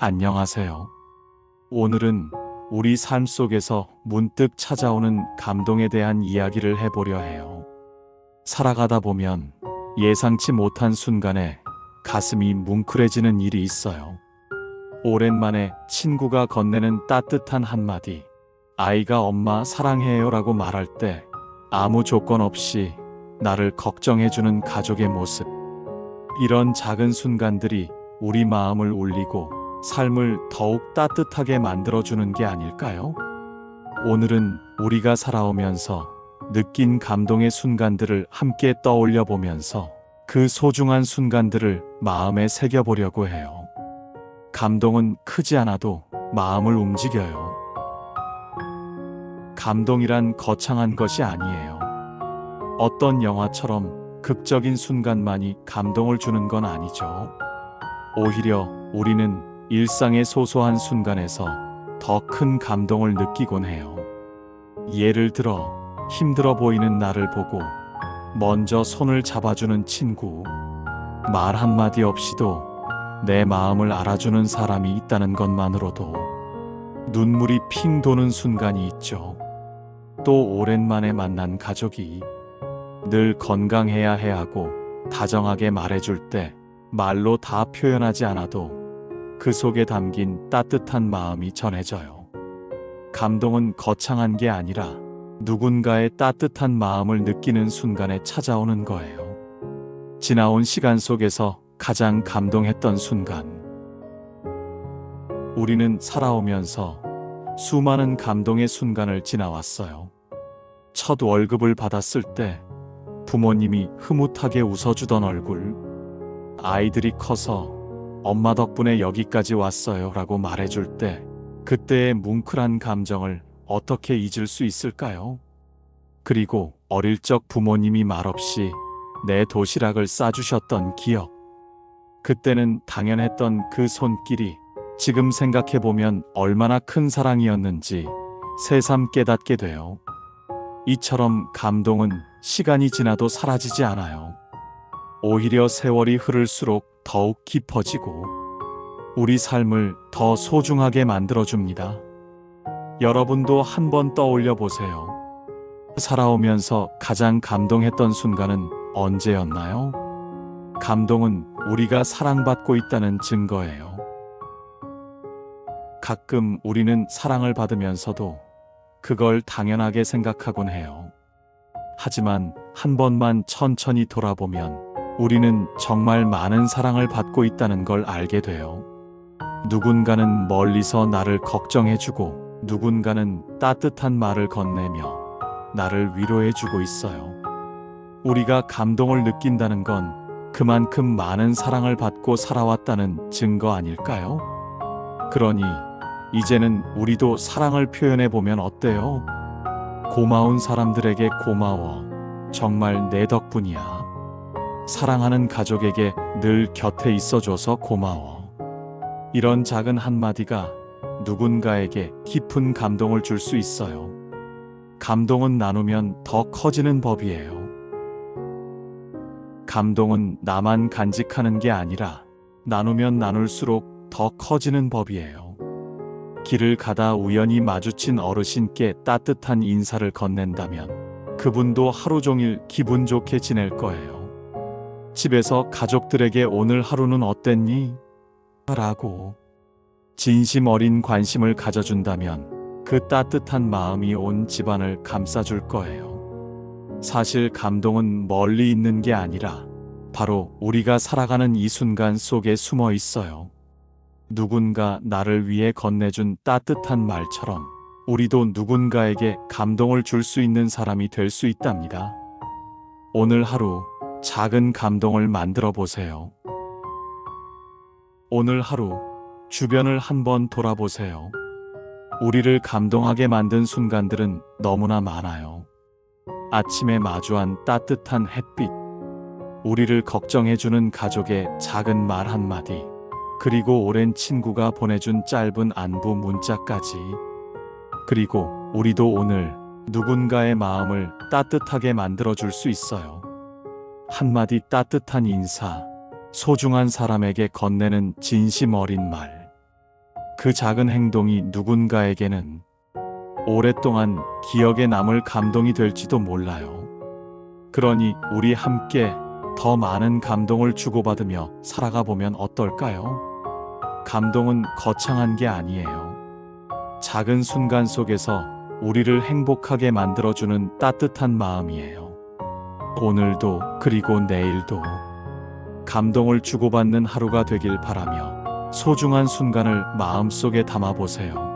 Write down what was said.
안녕하세요. 오늘은 우리 삶 속에서 문득 찾아오는 감동에 대한 이야기를 해보려 해요. 살아가다 보면 예상치 못한 순간에 가슴이 뭉클해지는 일이 있어요. 오랜만에 친구가 건네는 따뜻한 한마디, 아이가 엄마 사랑해요라고 말할 때 아무 조건 없이 나를 걱정해주는 가족의 모습. 이런 작은 순간들이 우리 마음을 울리고 삶을 더욱 따뜻하게 만들어주는 게 아닐까요? 오늘은 우리가 살아오면서 느낀 감동의 순간들을 함께 떠올려 보면서 그 소중한 순간들을 마음에 새겨보려고 해요. 감동은 크지 않아도 마음을 움직여요. 감동이란 거창한 것이 아니에요. 어떤 영화처럼 극적인 순간만이 감동을 주는 건 아니죠. 오히려 우리는 일상의 소소한 순간에서 더 큰 감동을 느끼곤 해요. 예를 들어 힘들어 보이는 나를 보고 먼저 손을 잡아주는 친구, 말 한마디 없이도 내 마음을 알아주는 사람이 있다는 것만으로도 눈물이 핑 도는 순간이 있죠. 또 오랜만에 만난 가족이 늘 건강해야 해 하고 다정하게 말해줄 때 말로 다 표현하지 않아도 그 속에 담긴 따뜻한 마음이 전해져요. 감동은 거창한 게 아니라 누군가의 따뜻한 마음을 느끼는 순간에 찾아오는 거예요. 지나온 시간 속에서 가장 감동했던 순간. 우리는 살아오면서 수많은 감동의 순간을 지나왔어요. 첫 월급을 받았을 때 부모님이 흐뭇하게 웃어주던 얼굴, 아이들이 커서 엄마 덕분에 여기까지 왔어요 라고 말해줄 때 그때의 뭉클한 감정을 어떻게 잊을 수 있을까요? 그리고 어릴 적 부모님이 말없이 내 도시락을 싸주셨던 기억. 그때는 당연했던 그 손길이 지금 생각해보면 얼마나 큰 사랑이었는지 새삼 깨닫게 돼요. 이처럼 감동은 시간이 지나도 사라지지 않아요. 오히려 세월이 흐를수록 더욱 깊어지고 우리 삶을 더 소중하게 만들어줍니다. 여러분도 한번 떠올려 보세요. 살아오면서 가장 감동했던 순간은 언제였나요? 감동은 우리가 사랑받고 있다는 증거예요. 가끔 우리는 사랑을 받으면서도 그걸 당연하게 생각하곤 해요. 하지만 한 번만 천천히 돌아보면 우리는 정말 많은 사랑을 받고 있다는 걸 알게 돼요. 누군가는 멀리서 나를 걱정해주고 누군가는 따뜻한 말을 건네며 나를 위로해주고 있어요. 우리가 감동을 느낀다는 건 그만큼 많은 사랑을 받고 살아왔다는 증거 아닐까요? 그러니 이제는 우리도 사랑을 표현해보면 어때요? 고마운 사람들에게 고마워. 정말 내 덕분이야. 사랑하는 가족에게 늘 곁에 있어줘서 고마워. 이런 작은 한마디가 누군가에게 깊은 감동을 줄 수 있어요. 감동은 나누면 더 커지는 법이에요. 감동은 나만 간직하는 게 아니라 나누면 나눌수록 더 커지는 법이에요. 길을 가다 우연히 마주친 어르신께 따뜻한 인사를 건넨다면 그분도 하루 종일 기분 좋게 지낼 거예요. 집에서 가족들에게 오늘 하루는 어땠니? 라고 진심 어린 관심을 가져준다면 그 따뜻한 마음이 온 집안을 감싸줄 거예요. 사실 감동은 멀리 있는 게 아니라 바로 우리가 살아가는 이 순간 속에 숨어 있어요. 누군가 나를 위해 건네준 따뜻한 말처럼 우리도 누군가에게 감동을 줄 수 있는 사람이 될 수 있답니다. 오늘 하루 작은 감동을 만들어 보세요. 오늘 하루 주변을 한번 돌아보세요. 우리를 감동하게 만든 순간들은 너무나 많아요. 아침에 마주한 따뜻한 햇빛, 우리를 걱정해주는 가족의 작은 말 한마디, 그리고 오랜 친구가 보내준 짧은 안부 문자까지. 그리고 우리도 오늘 누군가의 마음을 따뜻하게 만들어줄 수 있어요. 한마디 따뜻한 인사, 소중한 사람에게 건네는 진심 어린 말, 그 작은 행동이 누군가에게는 오랫동안 기억에 남을 감동이 될지도 몰라요. 그러니 우리 함께 더 많은 감동을 주고받으며 살아가 보면 어떨까요? 감동은 거창한 게 아니에요. 작은 순간 속에서 우리를 행복하게 만들어주는 따뜻한 마음이에요. 오늘도 그리고 내일도 감동을 주고받는 하루가 되길 바라며 소중한 순간을 마음속에 담아보세요.